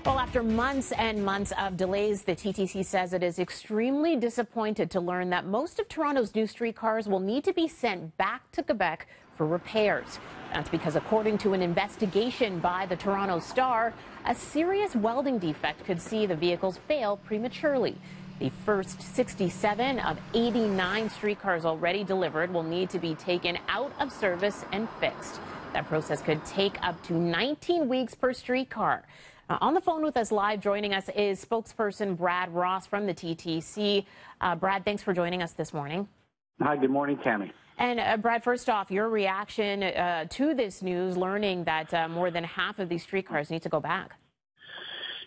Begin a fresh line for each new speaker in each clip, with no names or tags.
Well, after months and months of delays, the TTC says it is extremely disappointed to learn that most of Toronto's new streetcars will need to be sent back to Quebec for repairs. That's because, according to an investigation by the Toronto Star, a serious welding defect could see the vehicles fail prematurely. The first 67 of 89 streetcars already delivered will need to be taken out of service and fixed. That process could take up to 19 weeks per streetcar. On the phone with us live, joining us is spokesperson Brad Ross from the TTC. Brad, thanks for joining us this morning.
Hi, good morning, Tammy.
And Brad, first off, your reaction to this news, learning that more than half of these streetcars need to go back.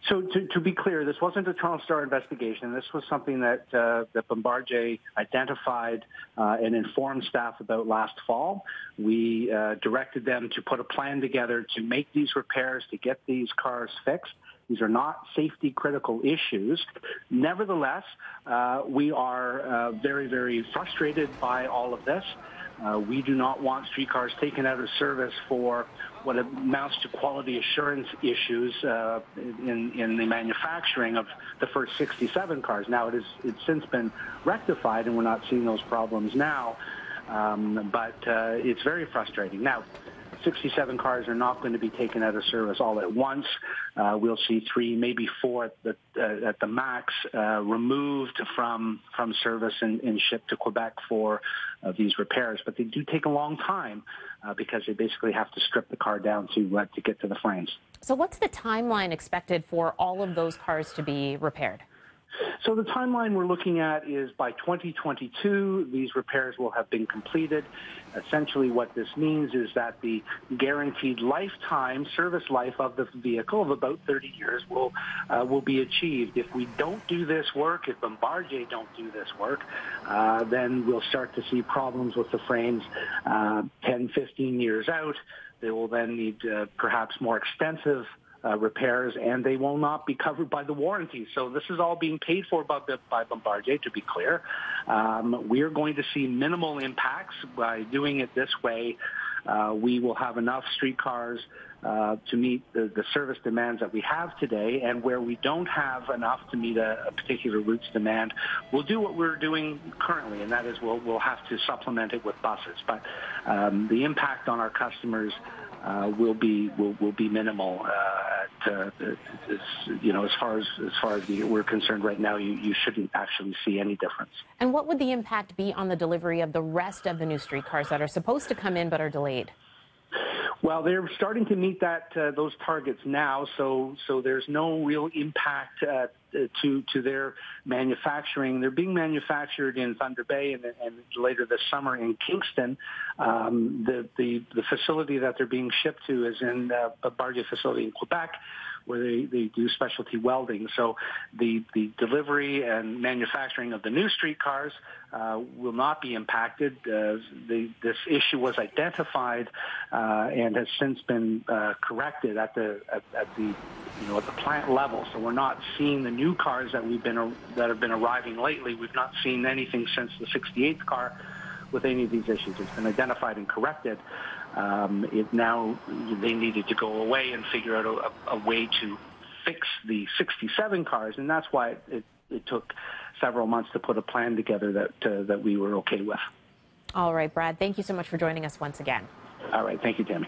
So to be clear, this wasn't a Toronto Star investigation. This was something that Bombardier identified and informed staff about last fall. We directed them to put a plan together to make these repairs, to get these cars fixed. These are not safety critical issues. Nevertheless, we are very, very frustrated by all of this. We do not want streetcars taken out of service for what amounts to quality assurance issues in the manufacturing of the first 67 cars. Now, it's since been rectified, and we're not seeing those problems now, but it's very frustrating. Now, 67 cars are not going to be taken out of service all at once. We'll see 3, maybe 4 at the max removed from service and shipped to Quebec for these repairs. But they do take a long time because they basically have to strip the car down to get to the frames.
So what's the timeline expected for all of those cars to be repaired?
So the timeline we're looking at is by 2022, these repairs will have been completed. Essentially what this means is that the guaranteed lifetime service life of the vehicle of about 30 years will be achieved. If we don't do this work, if Bombardier don't do this work, then we'll start to see problems with the frames 10, 15 years out. They will then need perhaps more extensive repairs, and they will not be covered by the warranty. So this is all being paid for by Bombardier, to be clear. We are going to see minimal impacts by doing it this way. We will have enough streetcars to meet the service demands that we have today, and where we don't have enough to meet a particular route's demand, we'll do what we're doing currently, and that is we'll have to supplement it with buses. But the impact on our customers will be minimal. As far as we're concerned right now, you shouldn't actually see any difference.
And what would the impact be on the delivery of the rest of the new streetcars that are supposed to come in but are delayed?
Well, they're starting to meet those targets now, so there's no real impact to their manufacturing. They're being manufactured in Thunder Bay and later this summer in Kingston. The facility that they're being shipped to is in a Bombardier facility in Quebec, where they do specialty welding. So the delivery and manufacturing of the new streetcars will not be impacted. This issue was identified and has since been corrected at the plant level. So we're not seeing the new cars that have been arriving lately. We've not seen anything since the 68th car with any of these issues. It's been identified and corrected. Now they needed to go away and figure out a way to fix the 67 cars, and that's why it took several months to put a plan together that we were okay with.
All right, Brad, thank you so much for joining us once again.
All right, thank you, Tammy.